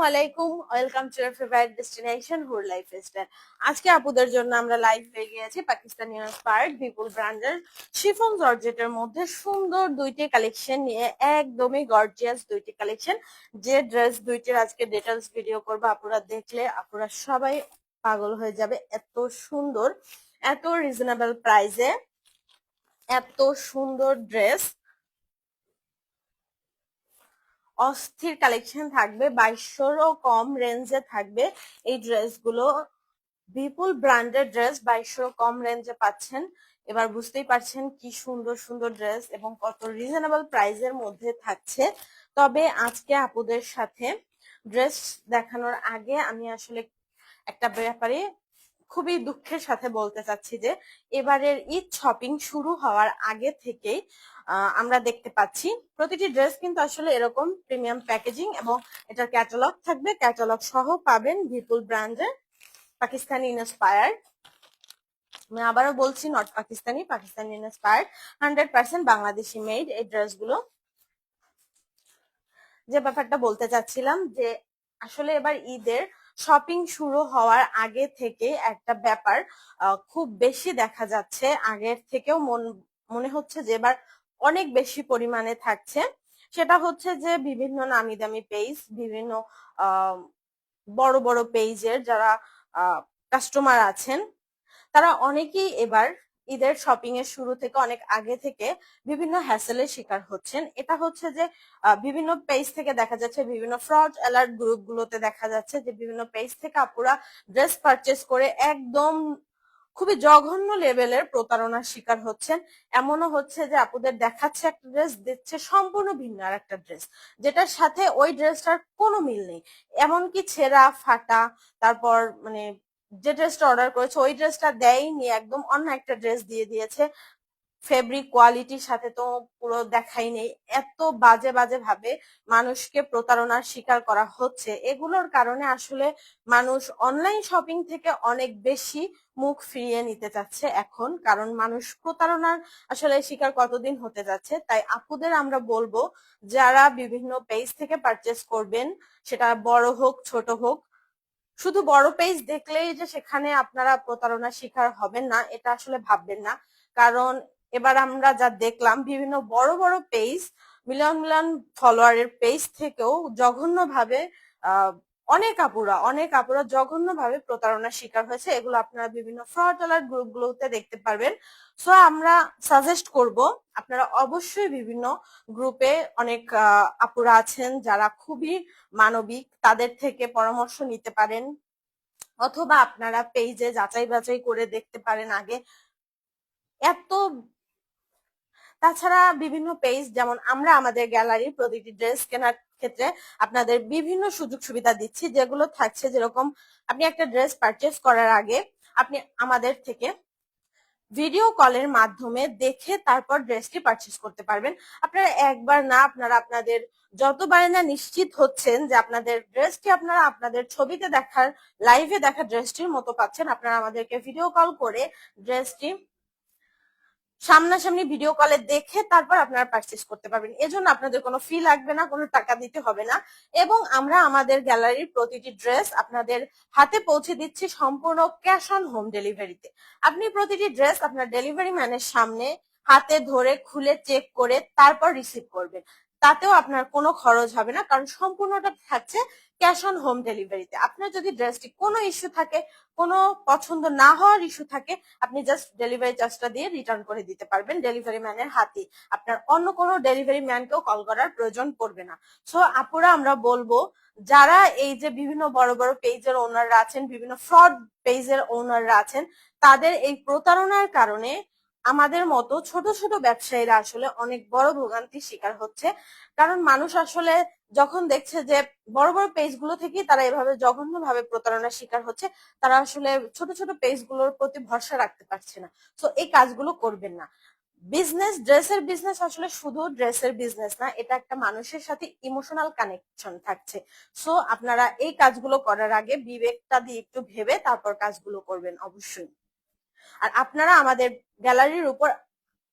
আলাইকুম, welcome to your favourite destination হুর lifestyle. আজকে আপুদের জন্য আমরা লাইভ হয়ে গিয়েছি পাকিস্তানি ইন্সপায়ার্ড বিপুল ব্র্যান্ডের শিফন জর্জেটের মধ্যে সুন্দর দুইটি কালেকশন নিয়ে, একদমই গর্জিয়াস দুইটি কালেকশন। যে ড্রেস দুইটির আজকে ডিটেলস ভিডিও করবো, আপুরা দেখলে আপুরা সবাই পাগল হয়ে যাবে। এত সুন্দর, এত রিজনেবল প্রাইসে এত সুন্দর ড্রেস, অস্থির কালেকশন থাকবে। 2200-ও কম রেঞ্জে থাকবে এই ড্রেসগুলো। বিপুল ব্র্যান্ডেড ড্রেস 2200 কম রেঞ্জে পাচ্ছেন। এবার বুঝতেই পারছেন কি সুন্দর সুন্দর ড্রেস এবং কত রিজনেবল প্রাইসের মধ্যে থাকছে। তবে আজকে আপুদের সাথে ড্রেস দেখানোর আগে আমি আসলে একটা ব্যাপারে খুবই দুঃখের সাথে বলতে চাচ্ছি যে এবারের ঈদ শপিং শুরু হওয়ার আগে থেকেই আমরা দেখতে পাচ্ছি প্রতিটি ড্রেস কিন্তু আসলে এরকম প্রিমিয়াম প্যাকেজিং এবং এটার ক্যাটালগ থাকবে, ক্যাটালগ সহ পাবেন বিপুল ব্র্যান্ডের পাকিস্তানি ইন্সপায়ার্ড। আমি আবারও বলছি, not Pakistani, Pakistani inspired, 100% Bangladeshi made এই ড্রেসগুলো। যে ব্যাপারটা বলতে চাচ্ছিলাম যে আসলে এবার ঈদের শপিং শুরু হওয়ার আগে থেকে একটা ব্যাপার খুব বেশি দেখা যাচ্ছে, আগের থেকেও মনে হচ্ছে যে এবার অনেক বেশি পরিমাণে থাকছে। সেটা হচ্ছে যে বিভিন্ন নামি দামি পেজ, বিভিন্ন বড় বড় পেজের যারা কাস্টমার আছেন তারা অনেকেই এবার ঈদের শপিং এর শুরু থেকে অনেক আগে থেকে বিভিন্ন হ্যাসেলের শিকার হচ্ছেন। এটা হচ্ছে যে বিভিন্ন পেজ থেকে দেখা যাচ্ছে, বিভিন্ন ফ্রড অ্যালার্ট গ্রুপ গুলোতে দেখা যাচ্ছে যে বিভিন্ন পেজ থেকে আপুরা ড্রেস পারচেস করে একদম খুবই জঘন্য লেভেলের প্রতারণার শিকার হচ্ছেন। এমনও হচ্ছে যে আপুদের দেখাচ্ছে একটা ড্রেস, দিচ্ছে সম্পূর্ণ ভিন্ন আর একটা ড্রেস, যেটার সাথে ওই ড্রেসটার কোনো মিল নেই। এমনকি ছেঁড়া ফাটা, তারপর মানে যে ড্রেসটা অর্ডার করেছে ওই ড্রেসটা দেয়নি, একদম অন্য একটা ড্রেস দিয়ে দিয়েছে। ফেব্রিক কোয়ালিটির সাথে তো পুরো দেখাই নেই। এত বাজে বাজে ভাবে মানুষকে প্রতারণার শিকার করা হচ্ছে। এগুলোর কারণে আসলে মানুষ অনলাইন শপিং থেকে অনেক বেশি মুখ ফিরিয়ে নিতে চাচ্ছে এখন, কারণ মানুষ প্রতারণার আসলে শিকার কতদিন হতে যাচ্ছে। তাই আপুদের আমরা বলবো, যারা বিভিন্ন পেজ থেকে পারচেস করবেন, সেটা বড় হোক ছোট হোক, শুধু বড় পেজ দেখলেই যে সেখানে আপনারা প্রতারণার শিকার হবেন না এটা আসলে ভাববেন না। কারণ এবার আমরা যা দেখলাম, বিভিন্ন বড় বড় পেজ, মিলিয়ন মিলিয়ন ফলোয়ারের পেজ থেকেও জঘন্যভাবে অনেক আপুরা জঘন্যভাবে প্রতারণার শিকার হয়েছে। এগুলো আপনারা বিভিন্ন ফ্রড অ্যালার্ট গ্রুপগুলোতে দেখতে পারবেন। সো আমরা সাজেস্ট করব আপনারা অবশ্যই বিভিন্ন গ্রুপে, অনেক আপুরা আছেন যারা খুবই মানবিক, তাদের থেকে পরামর্শ নিতে পারেন, অথবা আপনারা পেজে যাচাই বাছাই করে দেখতে পারেন আগে। এত তাছাড়া বিভিন্ন পেজ, যেমন আমরা আমাদের গ্যালারির প্রতিটি ড্রেস কেনার ক্ষেত্রে আপনাদের বিভিন্ন সুযোগ সুবিধা দিচ্ছি, যেগুলো থাকছে যেরকম আপনি একটা ড্রেস পারচেস করার আগে আপনি আমাদের থেকে ভিডিও কলের মাধ্যমে দেখে তারপর ড্রেসটি পারচেস করতে পারবেন। আপনারা একবার না, আপনারা আপনাদের যতবার না নিশ্চিত হচ্ছেন যে আপনাদের ড্রেসটি আপনারা আপনাদের ছবিতে দেখার, লাইভে দেখা ড্রেসটির মতো পাচ্ছেন, আপনারা আমাদেরকে ভিডিও কল করে ড্রেসটি সামনাসামনি ভিডিও কলে দেখে তারপর আপনারা পারচেস করতে পারবেন। এজন্য আপনাদের কোনো ফি লাগবে না, কোনো টাকা দিতে হবে না। এবং আমরা আমাদের গ্যালারির প্রতিটি ড্রেস আপনাদের হাতে পৌঁছে দিচ্ছি সম্পূর্ণ ক্যাশ অন হোম ডেলিভারিতে। আপনি প্রতিটি ড্রেস আপনার ডেলিভারি ম্যানের সামনে হাতে ধরে খুলে চেক করে তারপর রিসিভ করবেন। তাতেও আপনার কোনো খরচ হবে না, কারণ সম্পূর্ণটা থাকছে ক্যাশ অন হোম ডেলিভারিতে। আপনার যদি ড্রেসটি কোনো ইস্যু থাকে, কোনো পছন্দ না হওয়ার ইস্যু থাকে, আপনি জাস্ট ডেলিভারি চার্জটা দিয়ে রিটার্ন করে দিতে পারবেন ডেলিভারি ম্যানের হাতে। আপনার অন্য কোনো ডেলিভারি ম্যানকেও কল করার প্রয়োজন পড়বে না। সো আপুরা আমরা বলবো, যারা এই যে বিভিন্ন বড় বড় পেজের ওনাররা আছেন, বিভিন্ন ফ্রড পেজের ওনাররা আছেন, তাদের এই প্রতারণার কারণে আমাদের মতো ছোট ছোট ব্যবসায়ীরা আসলে অনেক বড় ভোগান্তির শিকার হচ্ছে। কারণ মানুষ আসলে যখন দেখছে যে বড় বড় পেজগুলো থেকেই তারা এভাবে জঘন্যভাবে প্রতারণার শিকার হচ্ছে, তারা আসলে ছোট ছোট পেজগুলোর প্রতি ভরসা রাখতে পারছে না। তো এই কাজগুলো করবেন না। বিজনেস, ড্রেসের বিজনেস আসলে শুধু ড্রেসের বিজনেস না, এটা একটা মানুষের সাথে ইমোশনাল কানেকশন থাকছে। সো আপনারা এই কাজগুলো করার আগে বিবেকটা দিয়ে একটু ভেবে তারপর কাজগুলো করবেন অবশ্যই। আর আপনারা আমাদের গ্যালারির উপর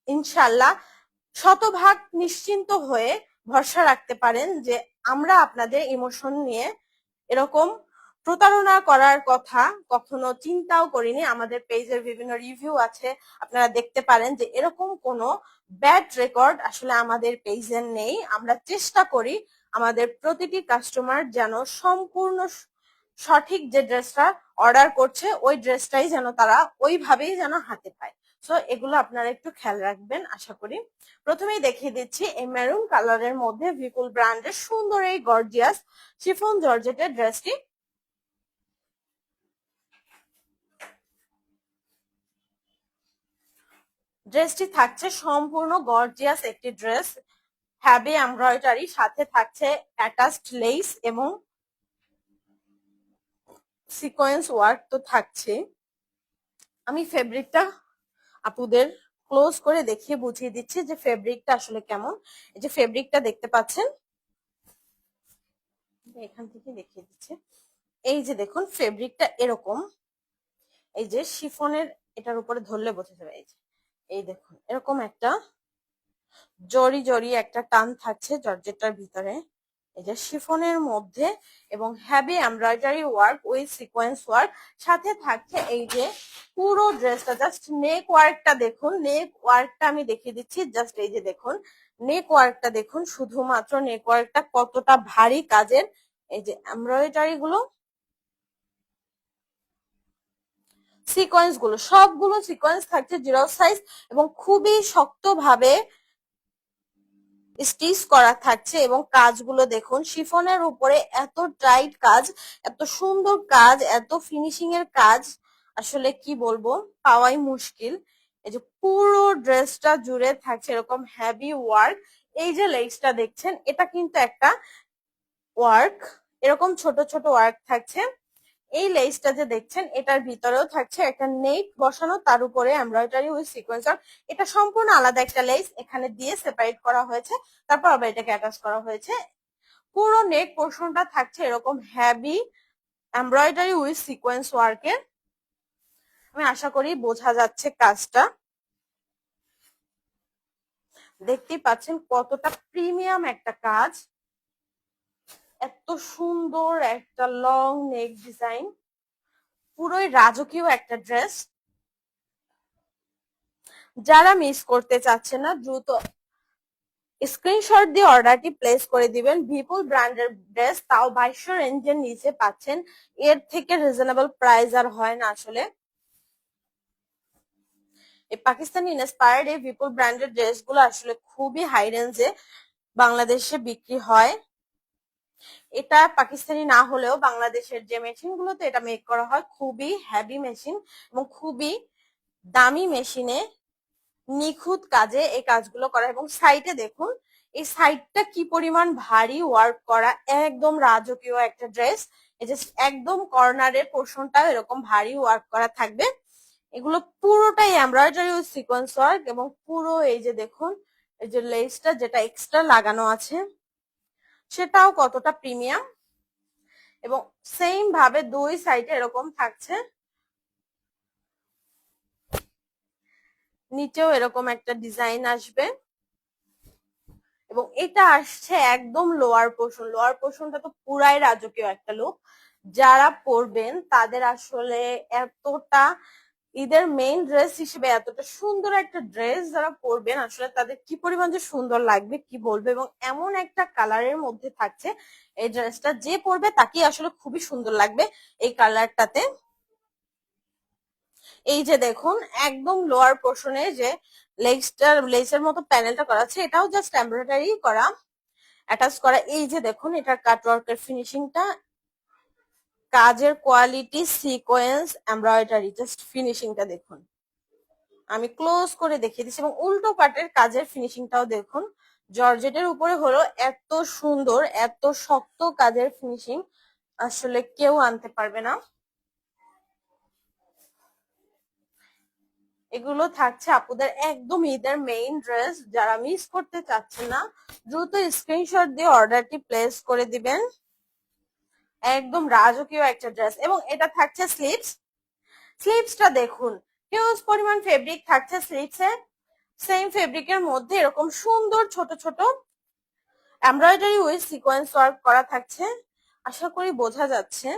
ইনশাল্লাহ শতভাগ নিশ্চিন্ত হয়ে ভরসা রাখতে পারেন যে আমরা আপনাদের ইমোশন নিয়ে এরকম প্রতারণা করার কথা কখনো চিন্তাও করিনি। আমাদের পেজের বিভিন্ন রিভিউ আছে, আপনারা দেখতে পারেন যে এরকম কোনো ব্যাড রেকর্ড আসলে আমাদের পেজের নেই। আমরা চেষ্টা করি আমাদের প্রতিটি কাস্টমার যেন সম্পূর্ণ সঠিক যে ড্রেসটা অর্ডার করছে ওই ড্রেসটাই যেন তারা ওইভাবেই যেন হাতে পায়। সো এগুলো আপনারা একটু খেয়াল রাখবেন আশা করি। প্রথমেই দেখিয়ে দিচ্ছি এই মেরুন কালারের মধ্যে ভিপুল ব্র্যান্ডের সুন্দর এই গর্জিয়াস শিফন জর্জেটের ড্রেসটি। ড্রেসটি থাকছে সম্পূর্ণ গর্জিয়াস একটি ড্রেস, হ্যাভি এমব্রয়ডারি, সাথে থাকছে অ্যাটাচড লেস এবং সিকোয়েন্স ওয়ার্ক তো থাকছে। আমি ফেব্রিকটা আপুদের ক্লোজ করে দেখিয়ে বুঝিয়ে দিচ্ছি যে ফেব্রিকটা আসলে কেমন। এই যে ফেব্রিকটা দেখতে পাচ্ছেন, এখান থেকে দেখিয়ে দিচ্ছে। এই যে দেখুন ফেব্রিকটা এরকম, এই যে শিফনের এটার উপরে ধরলে বোঝা যাবে। এই দেখুন এরকম একটা জরি জরি একটা টান থাকছে জর্জেটার ভিতরে, এই যে শিফনের মধ্যে, এবং heavy embroidery work with sequence work. সাথে থাকছে এই যে পুরো ড্রেসটা, জাস্ট নেক ওয়ার্কটা দেখুন, নেক ওয়ার্কটা আমি দেখিয়ে দিচ্ছি। জাস্ট এই যে দেখুন নেক ওয়ার্কটা দেখুন, শুধুমাত্র নেক ওয়ার্কটা কতটা ভারী কাজের। এই যে এমব্রয়ডারি গুলো, সিকোয়েন্স গুলো, সবগুলো সিকোয়েন্স থাকছে জিরো সাইজ এবং খুবই শক্ত ভাবে স্টিচ করা থাকছে। এবং কাজগুলো দেখুন, শিফনের উপরে এত টাইট কাজ, এত সুন্দর কাজ, এত ফিনিশিং এর কাজ, আসলে কি বলবো, পাওয়াই মুশকিল। এই যে পুরো ড্রেসটা জুড়ে থাকছে এরকম হেভি ওয়ার্ক। এই যে লেগসটা দেখছেন এটা কিন্তু একটা ওয়ার্ক, এরকম ছোট ছোট ওয়ার্ক থাকছে। এই লেসটা যে দেখছেন এটার ভিতরেও থাকছে একটা নেট বসানো, তার উপরে এমব্রয়ডারি উইথ সিকোয়েন্সার। এটা সম্পূর্ণ আলাদা একটা লেস এখানে দিয়ে সেপারেট করা হয়েছে, তারপর আবার এটাকে অ্যাটাচ করা হয়েছে। পুরো নেক পোর্শনটা থাকছে এরকম হেভি এমব্রয়ডারি উইথ সিকোয়েন্স ওয়ার্কের। আমি আশা করি বোঝা যাচ্ছে কাজটা, দেখতেই পাচ্ছেন কতটা প্রিমিয়াম একটা কাজ, এত সুন্দর একটা লং নেক ডিজাইন, পুরোই রাজকীয় একটা ড্রেস। যারা মিস করতে চাচ্ছে না দ্রুত স্ক্রিনশট দিয়ে অর্ডারটি প্লেস করে দিবেন। ভিপুল ব্র্যান্ডের ড্রেস, তাও 2200 রেঞ্জের নিচে পাচ্ছেন, এর থেকে রিজনেবল প্রাইস আর হয় না আসলে। এই পাকিস্তানি ইন্সপায়ার্ড এই ভিপুল ব্র্যান্ডের ড্রেসগুলো আসলে খুবই হাই রেঞ্জে বাংলাদেশে বিক্রি হয়। এটা পাকিস্তানি না হলেও বাংলাদেশের যে মেশিন গুলোতে এটা মেক করা হয় খুবই হেভি মেশিন এবং খুবই দামি মেশিনে নিখুঁত কাজে এই কাজগুলো করা। এবং সাইডে দেখুন এই সাইডটা কি পরিমাণ ভারী ওয়ার্ক করা, একদম রাজকীয় একটা ড্রেস। এই যে একদম কর্নারের পোর্শনটা এরকম ভারী ওয়ার্ক করা থাকবে। এগুলো পুরোটাই এমব্রয়ডারি ও সিকোয়েন্স ওয়ার্ক, এবং পুরো এই যে দেখুন এই যে লেসটা যেটা এক্সট্রা লাগানো আছে সেটাও কতটা প্রিমিয়াম। এবং সেম ভাবে দুই সাইডে এরকম থাকছে, নিচেও এরকম একটা ডিজাইন আসবে। এবং এটা আসছে একদম লোয়ার পোর্শন, লোয়ার পোর্শনটা তো পুরাই রাজকীয় একটা লুক। যারা পরবেন তাদের আসলে এতটা ঈদের মেইন ড্রেস হিসেবে এতটা সুন্দর একটা ড্রেস যারা পরবেন আসলে তাদের কি পরিমাণ যে সুন্দর লাগবে কি বলবে। এবং এমন একটা কালারের মধ্যে থাকছে এই ড্রেসটা, যে পরবে তাকেই আসলে খুবই সুন্দর লাগবে এই কালারটাতে। এই যে দেখুন একদম লোয়ার পোর্শনে যে লেসের মতো প্যানেলটা করা আছে, এটাও জাস্ট এমব্রয়ডারি করা, অ্যাটাচ করা। এই যে দেখুন এটার কাটওয়ার্কের ফিনিশিংটা, কাজের কোয়ালিটি, সিকোয়েন্স, এমব্রয়ডারি, জাস্ট ফিনিশিংটা দেখুন। আমি ক্লোজ করে দেখিয়ে দিচ্ছি। এবং উল্টো পাটের কাজের ফিনিশিংটাও দেখুন, জর্জেটের উপরে হলো এত সুন্দর এত শক্ত কাজের ফিনিশিং আসলে কেউ আনতে পারবে না। এগুলো থাকছে আপুদের একদম ঈদের মেইন ড্রেস, যারা মিস করতে চাচ্ছেন না দ্রুত স্ক্রিনশট দিয়ে অর্ডারটি প্লেস করে দিবেন। একদম রাজকীয় একটা ড্রেস। এবং এটা থাকছে স্লিভস, স্লিভসটা দেখুন হিউজ পরিমাণ ফেব্রিক থাকছে স্লিভসে, সেম ফেব্রিকের মধ্যে এরকম সুন্দর ছোট ছোট এমব্রয়ডারি উইথ সিকোয়েন্স ওয়ার্ক করা থাকছে। আশা করি বোঝা যাচ্ছে।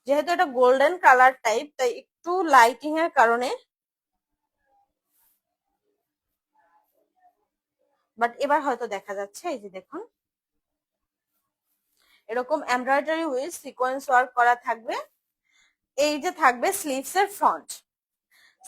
যেহেতু এটা গোল্ডেন কালার টাইপ, তাই একটু লাইটিং এর কারণে, বাট এবার হয়তো দেখা যাচ্ছে। এই যে দেখুন, এরকম এমব্রয়ডারি উইথ সিকোয়েন্স ওয়ার্ক করা থাকবে। এই যে থাকবে স্লিভস এর ফ্রন্ট,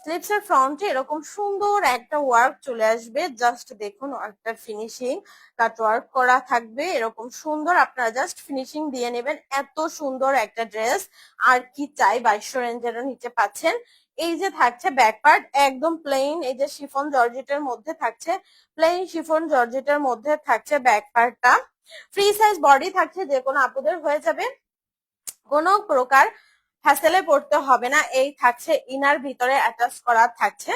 স্লিভস এর ফ্রন্টে এরকম সুন্দর একটা ওয়ার্ক চলে আসবে। জাস্ট দেখুন ওয়ার্কটার ফিনিশিং, কাট ওয়ার্ক করা থাকবে এরকম সুন্দর। আপনারা জাস্ট ফিনিশিং দিয়ে নেবেন। এত সুন্দর একটা ড্রেস আর কি চাই, 2200 রেঞ্জের নিচে পাচ্ছেন। এই যে থাকছে ব্যাক পার্ট একদম প্লেন, এই যে শিফন জর্জেটের মধ্যে থাকছে, প্লেন শিফন জর্জেটের মধ্যে থাকছে ব্যাক পার্টটা। ফ্রি সাইজ বডি থাকছে, যে কোনো আপুদের হয়ে যাবে, কোনো প্রকার হ্যাসেলে পড়তে হবে না। এই থাকছে ইনার ভিতরে অ্যাটাচ করা থাকছে।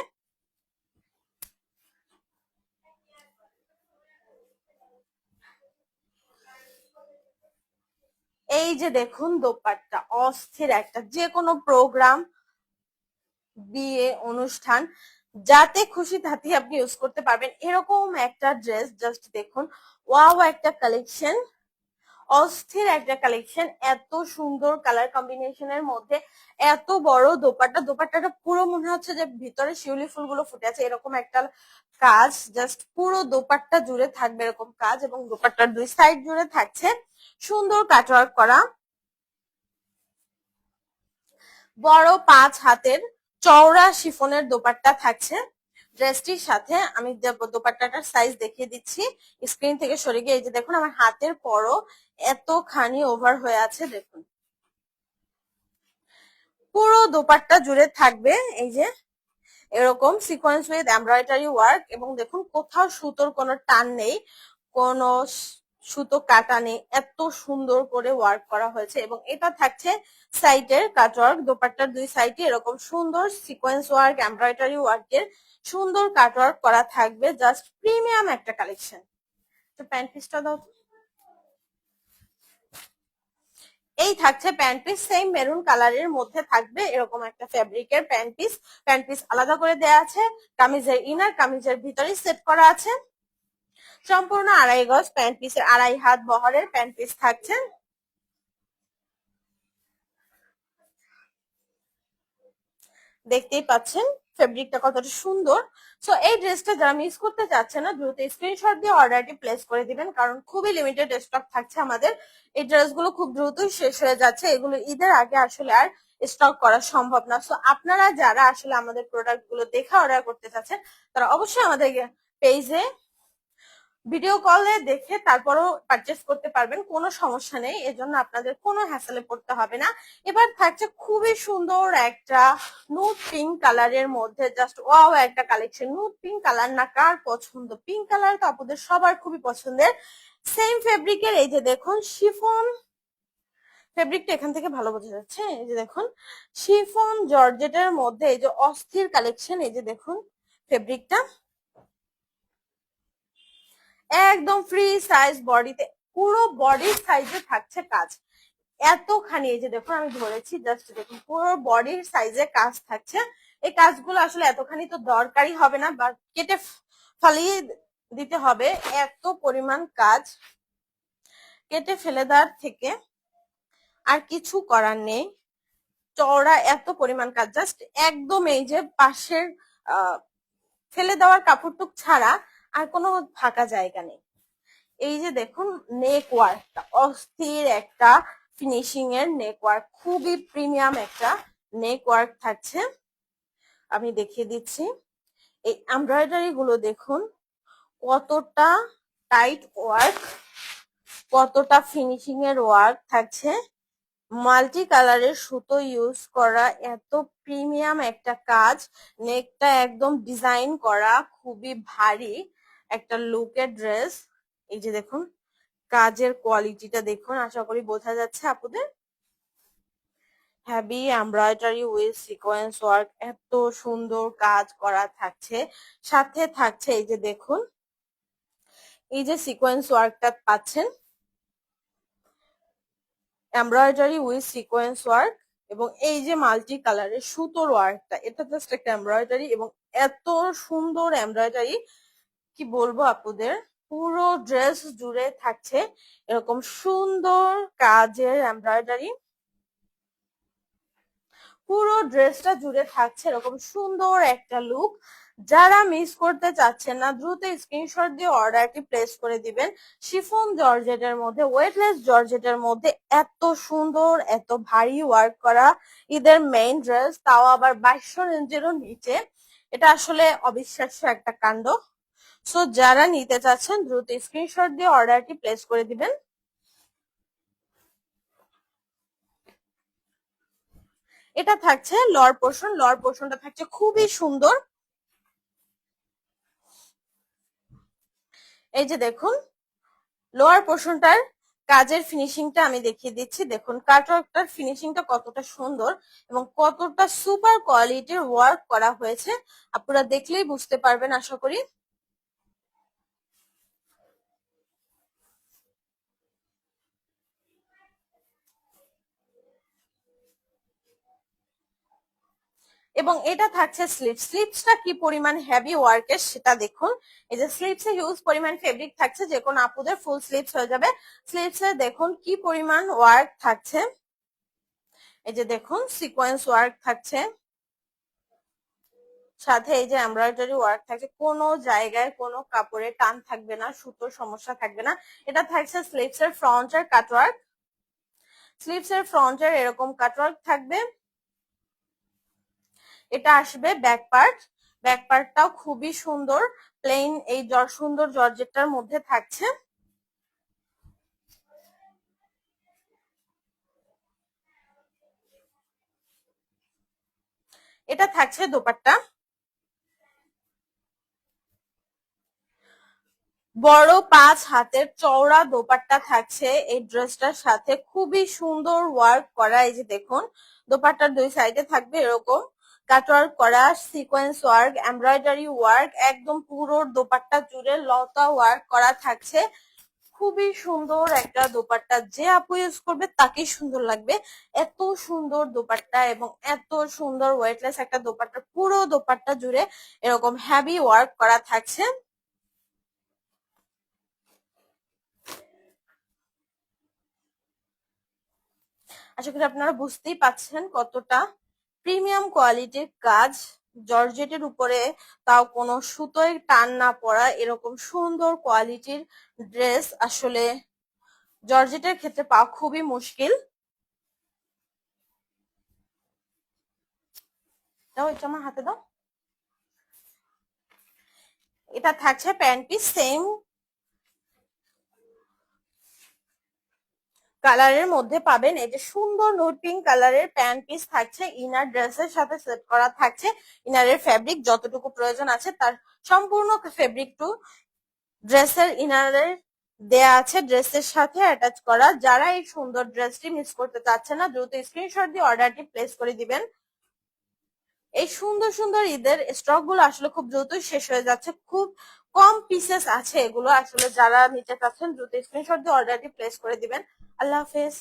এই যে দেখুন দোপাট্টা, অস্থির একটা, যে কোনো প্রোগ্রাম, বিয়ে, অনুষ্ঠান, যাতে খুশি তাতে আপনি ইউজ করতে পারবেন এরকম একটা ড্রেস। জাস্ট দেখুন, ওয়াও একটা কালেকশন, অস্থির একটা কালেকশন। এত সুন্দর কালার কম্বিনেশনের মধ্যে এত বড় দোপাট্টা, দোপাট্টাটা পুরো মনে হচ্ছে যে ভিতরে শিউলি ফুলগুলো ফুটে আছে এরকম একটা কাজ। জাস্ট পুরো দোপাট্টা জুড়ে থাকবে এরকম কাজ, এবং দোপাট্টার দুই সাইড জুড়ে থাকছে সুন্দর কাটওয়ার্ক করা বড় 5 হাতের চওড়া শিফনের দোপাট্টা থাকছে ড্রেসটির সাথে। আমি দোপাট্টাটার সাইজ দেখিয়ে দিচ্ছি স্ক্রিন থেকে সরে গিয়ে। এই যে দেখুন, আমার হাতের পরও এতখানি ওভার হয়ে আছে। দেখুন পুরো দোপাট্টা জুড়ে থাকবে এই যে এরকম সিকোয়েন্স উইথ এমব্রয়ডারি ওয়ার্ক, এবং দেখুন কোথাও সুতোর কোনো টান নেই, কোনো সুতো কাটা নেই, এত সুন্দর করে ওয়ার্ক করা হয়েছে। এবং এটা থাকছে সাইডের কাটওয়ার্ক, দোপাট্টার দুই সাইডে এরকম সুন্দর সিকোয়েন্স ওয়ার্ক এমব্রয়ডারি ওয়ার্কের সুন্দর কাটওয়ার্ক করা থাকবে। জাস্ট প্রিমিয়াম একটা কালেকশন। তো প্যান্ট পিসটা দাও। এই থাকছে প্যান্ট পিস, সেম মেরুন কালারের মধ্যে থাকবে এরকম একটা ফ্যাব্রিকের প্যান্ট পিস। প্যান্ট পিস আলাদা করে দেয়া আছে, কামিজের ইনার কামিজের ভিতরে সেট করা আছে। সম্পূর্ণ 2.5 গজ প্যান্ট পিসের, 2.5 হাত বহরের প্যান্ট পিস থাকছে। দেখতেই পাচ্ছেন ফেব্রিকটা কতটা সুন্দর। সো এই ড্রেসটা যারা মিস করতে চাচ্ছে না, দ্রুত স্ক্রিনশট দিয়ে অর্ডারটি প্লেস করে দিবেন, কারণ খুবই লিমিটেড স্টক থাকছে আমাদের। এই ড্রেসগুলো খুব দ্রুতই শেষ হয়ে যাচ্ছে, এগুলো ঈদের আগে আসলে আর স্টক করা সম্ভব না। সো আপনারা যারা আসলে আমাদের প্রোডাক্ট গুলো দেখে অর্ডার করতে চাচ্ছেন, তারা অবশ্যই আমাদের পেজে ভিডিও কলে দেখে তারপরও পারচেস করতে পারবেন, কোনো সমস্যা নেই। এজন্য আপনাদের কোনো হ্যাসেলে পড়তে হবে না। এবার থাকছে খুবই সুন্দর একটা নুড পিঙ্ক কালারের মধ্যে, জাস্ট ওয়াও একটা কালেকশন। নুড পিঙ্ক কালার না কার পছন্দ, পিঙ্ক কালার তো আপনাদের সবার খুবই পছন্দের। সেম ফেব্রিকের, এই যে দেখুন শিফন ফেব্রিকটা এখান থেকে ভালো বোঝা যাচ্ছে। এই যে দেখুন শিফন জর্জেটের মধ্যে এই যে অস্থির কালেকশন। এই যে দেখুন ফেব্রিকটা একদম ফ্রি সাইজ বডিতে, পুরো বডির সাইজে থাকছে কাজ এতখানি। এই যে দেখুন আমি ধরেছি, জাস্ট দেখুন পুরো বডির সাইজে কাজ থাকছে। এই কাজগুলো আসলে এতখানি তো দরকারই হবে না, বা কেটে ফালিয়ে দিতে হবে, এত পরিমাণ কাজ কেটে ফেলে দেওয়ার থেকে আর কিছু করার নেই। চওড়া এত পরিমাণ কাজ, জাস্ট একদম এই যে পাশের ফেলে দেওয়ার কাপড়টুক ছাড়া আর কোনো ফাঁকা জায়গা নেই। এই যে দেখুন নেক ওয়ার্কটা অস্থির একটা ফিনিশিং এর নেক ওয়ার্ক, খুবই প্রিমিয়াম একটা নেক ওয়ার্ক থাকছে। আমি দেখিয়ে দিচ্ছি এই এমব্রয়ডারি গুলো দেখুন কতটা টাইট ওয়ার্ক, কতটা ফিনিশিং এর ওয়ার্ক থাকছে। মাল্টি কালারের সুতো ইউজ করা, এত প্রিমিয়াম একটা কাজ। নেকটা একদম ডিজাইন করা, খুবই ভারী একটা লুকের ড্রেস। এই যে দেখুন কাজের কোয়ালিটিটা দেখুন, আশা করি বোঝা যাচ্ছে আপনাদের। Heavy embroidery with sequence work, এত সুন্দর কাজ করা থাকছে। সাথে থাকছে এই যে দেখুন এই যে সিকোয়েন্স ওয়ার্কটা পাচ্ছেন, এমব্রয়ডারি উইথ সিকোয়েন্স ওয়ার্ক, এবং এই যে মাল্টি কালারের সুতোর ওয়ার্কটা, এটা জাস্ট একটা এমব্রয়ডারি, এবং এত সুন্দর এমব্রয়ডারি কি বলবো আপনাদের। পুরো ড্রেস জুড়ে থাকছে এরকম সুন্দর কাজের এমব্রয়ডারি। পুরো ড্রেসটা জুড়ে থাকছে এরকম সুন্দর একটা লুক। যারা মিস করতে চাচ্ছেন না দ্রুত স্ক্রিনশট দিয়ে অর্ডারটি প্লেস করে দিবেন। শিফন জর্জেটের মধ্যে, ওয়েটলেস জর্জেটের মধ্যে এত সুন্দর এত ভারী ওয়ার্ক করা ঈদের মেইন ড্রেস, তাও আবার 2200 রেঞ্জেরও নিচে, এটা আসলে অবিশ্বাস্য একটা কাণ্ড। সো যারা নিতে চাচ্ছেন দ্রুত স্ক্রিনশট দিয়ে অর্ডারটি প্লেস করে দিবেন। এটা থাকছে লর পোর্শন, লর পোর্শনটা থাকছে খুবই সুন্দর। এই যে দেখুন লোয়ার পোর্শনটার কাজের ফিনিশিংটা আমি দেখিয়ে দিচ্ছি। দেখুন কাটওয়ার্কটার ফিনিশিংটা কতটা সুন্দর এবং কতটা সুপার কোয়ালিটির ওয়ার্ক করা হয়েছে, আপনারা দেখলেই বুঝতে পারবেন আশা করি। এবং এটা থাকছে স্লিপসটা কি পরিমাণ হেভি ওয়ার্কের সেটা দেখুন। এই যে স্লিপসে হিউজ পরিমাণ ফেব্রিক থাকছে, যে কোনো আপুদের ফুল স্লিপস হয়ে যাবে। স্লিপসে দেখুন কি পরিমাণ ওয়ার্ক থাকছে। এই যে দেখুন সিকোয়েন্স ওয়ার্ক থাকছে, সাথে এই যে এমব্রয়ডারি ওয়ার্ক থাকছে, কোনো জায়গায় কোনো কাপড়ে টান থাকবে না, সুতোর সমস্যা থাকবে না। এটা থাকছে স্লিভসের ফ্রন্টের কাটওয়ার্ক, স্লিভসের ফ্রন্টের এরকম কাটওয়ার্ক থাকবে। এটা আসবে ব্যাক পার্ট, ব্যাক পার্টটাও খুবই সুন্দর, প্লেন এই সুন্দর জর্জেটটার মধ্যে থাকছে। এটা থাকছে দোপাট্টা, বড় 5 হাতের চওড়া দোপাট্টা থাকছে এই ড্রেসটার সাথে, খুবই সুন্দর ওয়ার্ক করা। এই যে দেখুন দোপাট্টার দুই সাইডে থাকবে এরকম কাটওয়ার্ক করা, সিকোয়েন্স ওয়ার্ক, এমব্রয়ডারি ওয়ার্ক, একদম পুরো দোপাট্টা জুড়ে লতা ওয়ার্ক করা থাকছে। খুবই সুন্দর একটা দোপাট্টা, যে আপু ইউজ করবে তাকেই সুন্দর লাগবে। এত সুন্দর দোপাট্টা এবং এত সুন্দর ওয়েটলেস একটা দোপাট্টা, পুরো দোপাট্টা জুড়ে এরকম হেভি ওয়ার্ক করা থাকছে। আশা করি আপনারা বুঝতেই পাচ্ছেন কতটা প্রিমিয়াম কোয়ালিটির কাজ, জর্জেটের উপরে, তাও কোনো সুতোয় টান না পড়া এরকম সুন্দর কোয়ালিটির ড্রেস আসলে জর্জেটের ক্ষেত্রে পাওয়া খুবই মুশকিল। দাও এটা আমার হাতে দাও। এটা থাকছে প্যান্ট পিস, সেম কালারের মধ্যে পাবেন। এই যে সুন্দর নোট পিঙ্ক কালারের প্যান্ট পিস থাকছে, ইনার ড্রেসের সাথে সেট করা থাকছে। ইনারের ফ্যাব্রিক যতটুকু প্রয়োজন আছে তার সম্পূর্ণ ফেব্রিক টু ড্রেসের ইনারের দেয়া আছে, ড্রেসের সাথে অ্যাটাচ করা। যারা এই সুন্দর ড্রেসটি মিস করতে চাচ্ছে না দ্রুত স্ক্রিনশট দিয়ে অর্ডারটি প্লেস করে দিবেন। এই সুন্দর সুন্দর ঈদের স্টক গুলো আসলে খুব দ্রুতই শেষ হয়ে যাচ্ছে, খুব কম পিসেস আছে এগুলো। আসলে যারা নিতে চাচ্ছেন দ্রুত স্ক্রিনশট দিয়ে অর্ডারটি প্লেস করে দিবেন। আল্লাহ হাফেজ।